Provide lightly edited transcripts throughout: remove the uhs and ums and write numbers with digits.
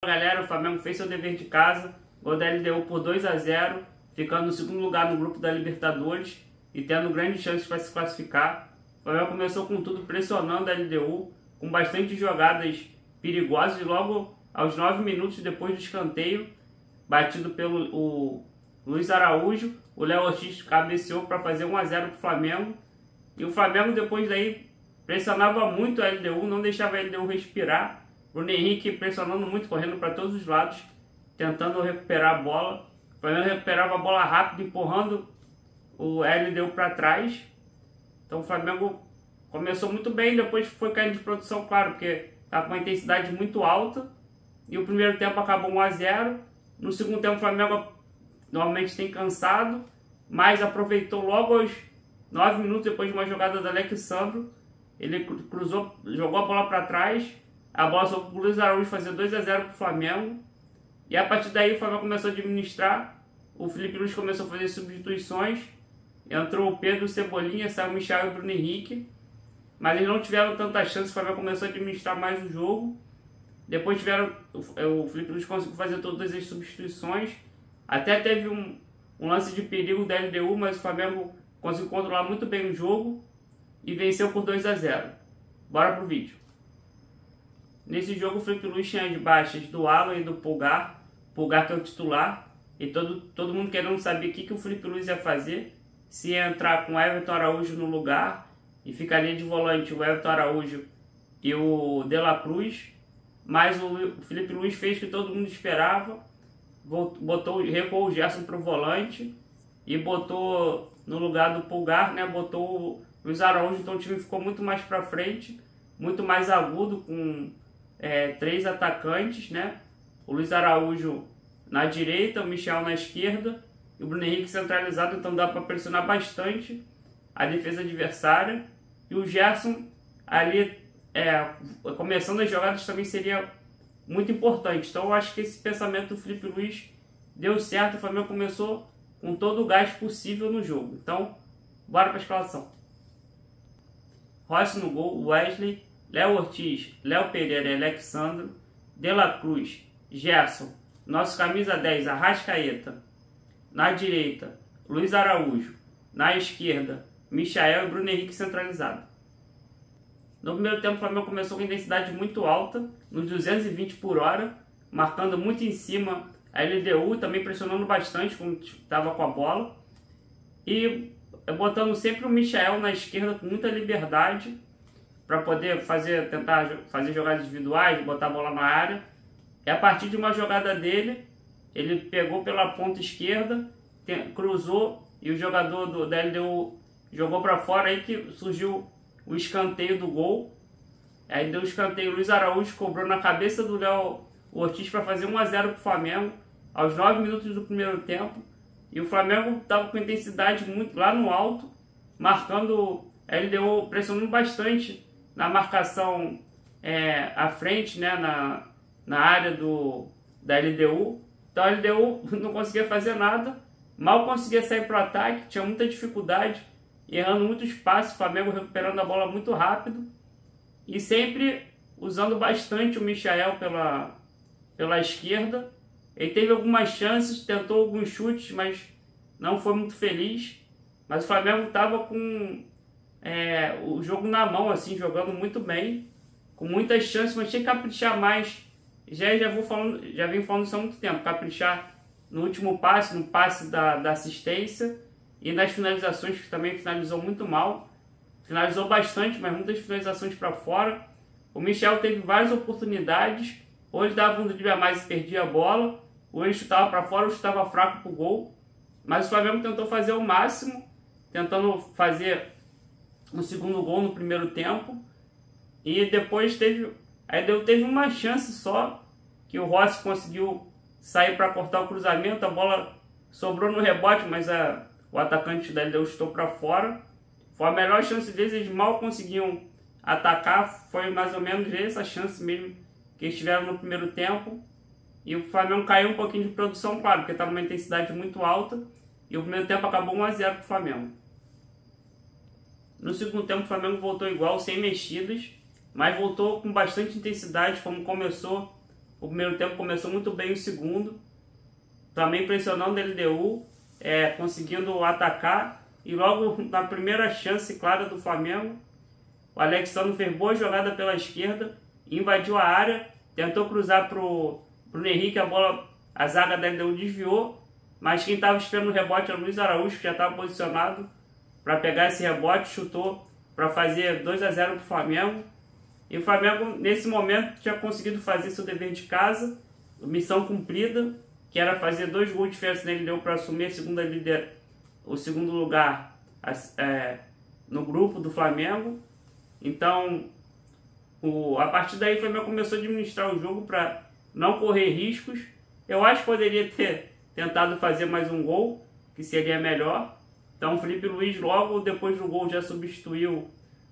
Galera, o Flamengo fez seu dever de casa, gol da LDU por 2-0, ficando no segundo lugar no grupo da Libertadores e tendo grandes chances para se classificar. O Flamengo começou com tudo, pressionando a LDU, com bastante jogadas perigosas, e logo aos 9 minutos depois do escanteio, batido pelo Luiz Araújo, o Léo Ortiz cabeceou para fazer 1-0 para o Flamengo. E o Flamengo depois daí pressionava muito a LDU, não deixava a LDU respirar. Bruno Henrique pressionando muito, correndo para todos os lados, tentando recuperar a bola. O Flamengo recuperava a bola rápido, empurrando o LDU para trás. Então o Flamengo começou muito bem, depois foi caindo de produção, claro, porque estava com uma intensidade muito alta. E o primeiro tempo acabou 1-0. No segundo tempo o Flamengo normalmente tem cansado, mas aproveitou logo aos 9 minutos depois de uma jogada do Alexandro. Ele cruzou, jogou a bola para trás. A bola sobrou para o Luiz Araújo fazer 2-0 para o Flamengo. E a partir daí o Flamengo começou a administrar. O Felipe Luiz começou a fazer substituições. Entrou o Pedro, o Cebolinha, saiu o Michel e o Bruno Henrique. Mas eles não tiveram tanta chance. O Flamengo começou a administrar mais o jogo. Depois o Felipe Luiz conseguiu fazer todas as substituições. Até teve um lance de perigo da LDU, mas o Flamengo conseguiu controlar muito bem o jogo e venceu por 2-0. Bora pro vídeo. Nesse jogo o Felipe Luiz tinha as baixas do Alan e do Pulgar. Pulgar que é o titular. E todo mundo querendo saber o que o Felipe Luiz ia fazer. Se ia entrar com o Everton Araújo no lugar e ficaria de volante o Everton Araújo e o De La Cruz. Mas o Felipe Luiz fez o que todo mundo esperava. Recuou o Gerson para o volante e botou no lugar do Pulgar, né? Botou o Luiz Araújo. Então o time ficou muito mais para frente, muito mais agudo, com 3 atacantes, né? O Luiz Araújo na direita, o Michel na esquerda e o Bruno Henrique centralizado. Então dá para pressionar bastante a defesa adversária. E o Gerson ali começando as jogadas também seria muito importante. Então eu acho que esse pensamento do Felipe Luiz deu certo. O Flamengo começou com todo o gás possível no jogo. Então, bora para a escalação. Rossi no gol, Wesley, Léo Ortiz, Léo Pereira e Alexandro, De La Cruz, Gerson, nosso camisa 10, Arrascaeta. Na direita, Luiz Araújo. Na esquerda, Michael e Bruno Henrique centralizado. No primeiro tempo o Flamengo começou com intensidade muito alta, nos 220 por hora, marcando muito em cima a LDU, também pressionando bastante quando estava com a bola. E botando sempre o Michael na esquerda com muita liberdade, para poder tentar fazer jogadas individuais, botar a bola na área. E a partir de uma jogada dele, ele pegou pela ponta esquerda, cruzou e o jogador da LDU jogou para fora, aí que surgiu o escanteio do gol. Aí deu o escanteio, o Luiz Araújo cobrou na cabeça do Léo Ortiz para fazer 1-0 para o Flamengo, aos 9 minutos do primeiro tempo. E o Flamengo estava com intensidade muito lá no alto, marcando a LDU, pressionando bastante na marcação à frente, né, na área da LDU. Então a LDU não conseguia fazer nada, mal conseguia sair para o ataque, tinha muita dificuldade, errando muito espaço, o Flamengo recuperando a bola muito rápido e sempre usando bastante o Michael pela esquerda. Ele teve algumas chances, tentou alguns chutes, mas não foi muito feliz. Mas o Flamengo estava com o jogo na mão, assim, jogando muito bem, com muitas chances, mas tinha que caprichar mais. Já venho falando isso há muito tempo, caprichar no último passe, no passe da assistência e nas finalizações, que também finalizou muito mal. Finalizou bastante, mas muitas finalizações para fora. O Michel teve várias oportunidades, ou ele dava um drible a mais e perdia a bola, ou ele chutava para fora ou chutava fraco para o gol. Mas o Flamengo tentou fazer o máximo, tentando fazer um segundo gol no primeiro tempo. E depois teve uma chance só, que o Rossi conseguiu sair para cortar o cruzamento. A bola sobrou no rebote, mas o atacante da LDU chutou para fora. Foi a melhor chance deles, eles mal conseguiam atacar. Foi mais ou menos essa chance mesmo que eles tiveram no primeiro tempo. E o Flamengo caiu um pouquinho de produção, claro, porque estava uma intensidade muito alta. E o primeiro tempo acabou 1-0 para o Flamengo. No segundo tempo o Flamengo voltou igual, sem mexidas, mas voltou com bastante intensidade, como começou o primeiro tempo, começou muito bem o segundo, também pressionando a LDU, conseguindo atacar, e logo na primeira chance clara do Flamengo, o Alexandre fez boa jogada pela esquerda, invadiu a área, tentou cruzar para o Henrique, a zaga da LDU desviou, mas quem estava esperando o rebote era o Luiz Araújo, que já estava posicionado para pegar esse rebote, chutou para fazer 2-0 para o Flamengo. E o Flamengo, nesse momento, tinha conseguido fazer seu dever de casa, missão cumprida, que era fazer 2 gols de diferença nele, deu para assumir o segundo lugar no grupo do Flamengo. Então, a partir daí, o Flamengo começou a administrar o jogo para não correr riscos. Eu acho que poderia ter tentado fazer mais um gol, que seria melhor. Então, o Felipe Luiz, logo depois do gol, já substituiu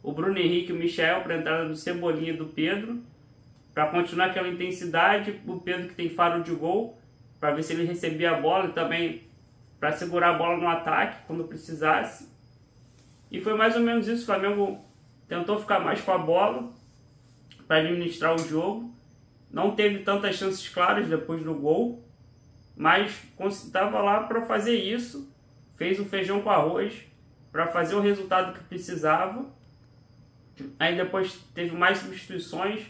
o Bruno Henrique e o Michael para a entrada do Cebolinha e do Pedro, para continuar aquela intensidade. O Pedro, que tem faro de gol, para ver se ele recebia a bola e também para segurar a bola no ataque quando precisasse. E foi mais ou menos isso. O Flamengo tentou ficar mais com a bola para administrar o jogo. Não teve tantas chances claras depois do gol, mas estava lá para fazer isso. Fez o feijão com arroz para fazer o resultado que precisava. Aí depois teve mais substituições.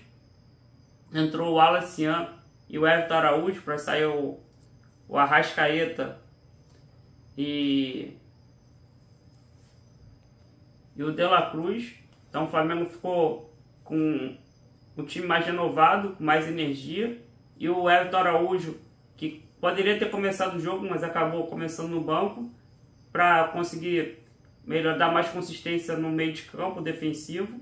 Entrou o Alacian e o Everton Araújo para sair o Arrascaeta e o De La Cruz. Então o Flamengo ficou com o time mais renovado, com mais energia. E o Everton Araújo, que poderia ter começado o jogo, mas acabou começando no banco, para conseguir dar mais consistência no meio de campo defensivo.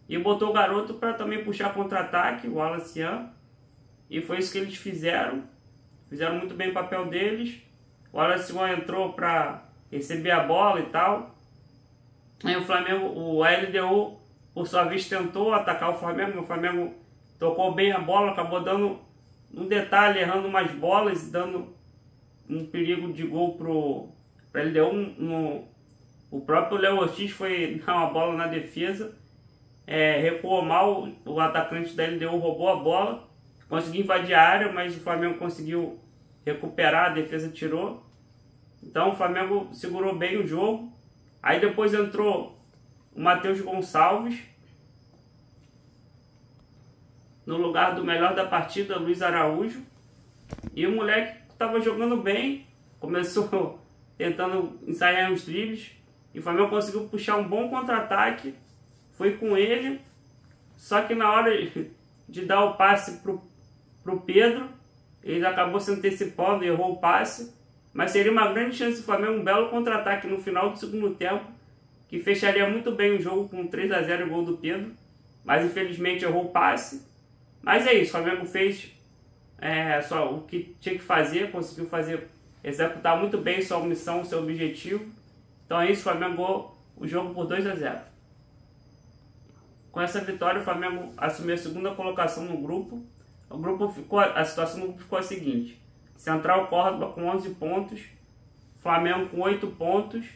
E botou o garoto para também puxar contra-ataque, o Alacian. E foi isso que eles fizeram. Fizeram muito bem o papel deles. O Alacian entrou para receber a bola e tal. Aí o Flamengo, o LDU, por sua vez, tentou atacar o Flamengo. O Flamengo tocou bem a bola, acabou dando um detalhe, errando umas bolas e dando um perigo de gol para a LDU. O próprio Léo Ortiz foi dar uma bola na defesa, recuou mal, o atacante da LDU roubou a bola, conseguiu invadir a área, mas o Flamengo conseguiu recuperar, a defesa tirou. Então o Flamengo segurou bem o jogo. Aí depois entrou o Matheus Gonçalves no lugar do melhor da partida, Luiz Araújo. E o moleque estava jogando bem, começou tentando ensaiar uns dribles, e o Flamengo conseguiu puxar um bom contra-ataque, foi com ele, só que na hora de dar o passe pro Pedro, ele acabou se antecipando e errou o passe, mas seria uma grande chance do Flamengo, um belo contra-ataque no final do segundo tempo, que fecharia muito bem o jogo com 3-0 e gol do Pedro, mas infelizmente errou o passe. Mas é isso, o Flamengo fez só o que tinha que fazer, conseguiu executar muito bem sua missão, seu objetivo. Então é isso, o Flamengo ganhou o jogo por 2-0. Com essa vitória, o Flamengo assumiu a segunda colocação no grupo. A situação do grupo ficou a seguinte: Central Córdoba com 11 pontos, Flamengo com 8 pontos,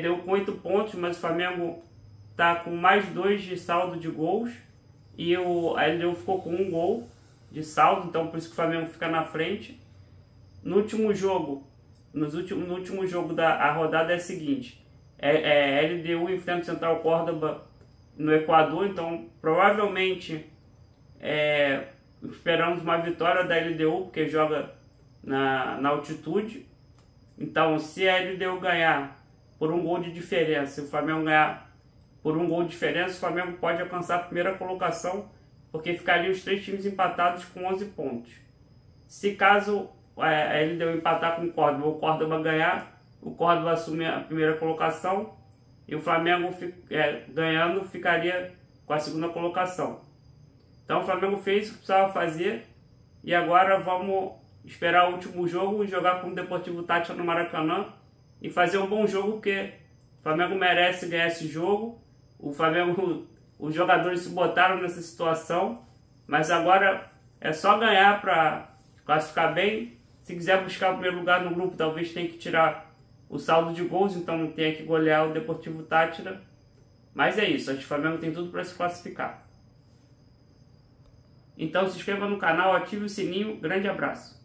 deu com 8 pontos, mas o Flamengo está com mais 2 de saldo de gols, e a LDU ficou com 1 gol de saldo, então por isso que o Flamengo fica na frente. No último jogo, no último jogo da rodada é a seguinte: LDU enfrenta o Central Córdoba no Equador, então provavelmente esperamos uma vitória da LDU, porque joga na altitude. Então, se a LDU ganhar por 1 gol de diferença, se o Flamengo ganhar por 1 gol de diferença, o Flamengo pode alcançar a primeira colocação, porque ficariam os 3 times empatados com 11 pontos. Se caso a LDU empatar com o Córdoba, o Córdoba ganhar, o Córdoba assume a primeira colocação, e o Flamengo ganhando ficaria com a segunda colocação. Então o Flamengo fez o que precisava fazer, e agora vamos esperar o último jogo e jogar com o Deportivo Táchira no Maracanã e fazer um bom jogo, porque o Flamengo merece ganhar esse jogo. Os jogadores se botaram nessa situação, mas agora é só ganhar para classificar bem. Se quiser buscar o primeiro lugar no grupo, talvez tenha que tirar o saldo de gols, então tenha que golear o Deportivo Táchira. Mas é isso, acho que o Flamengo tem tudo para se classificar. Então se inscreva no canal, ative o sininho. Grande abraço.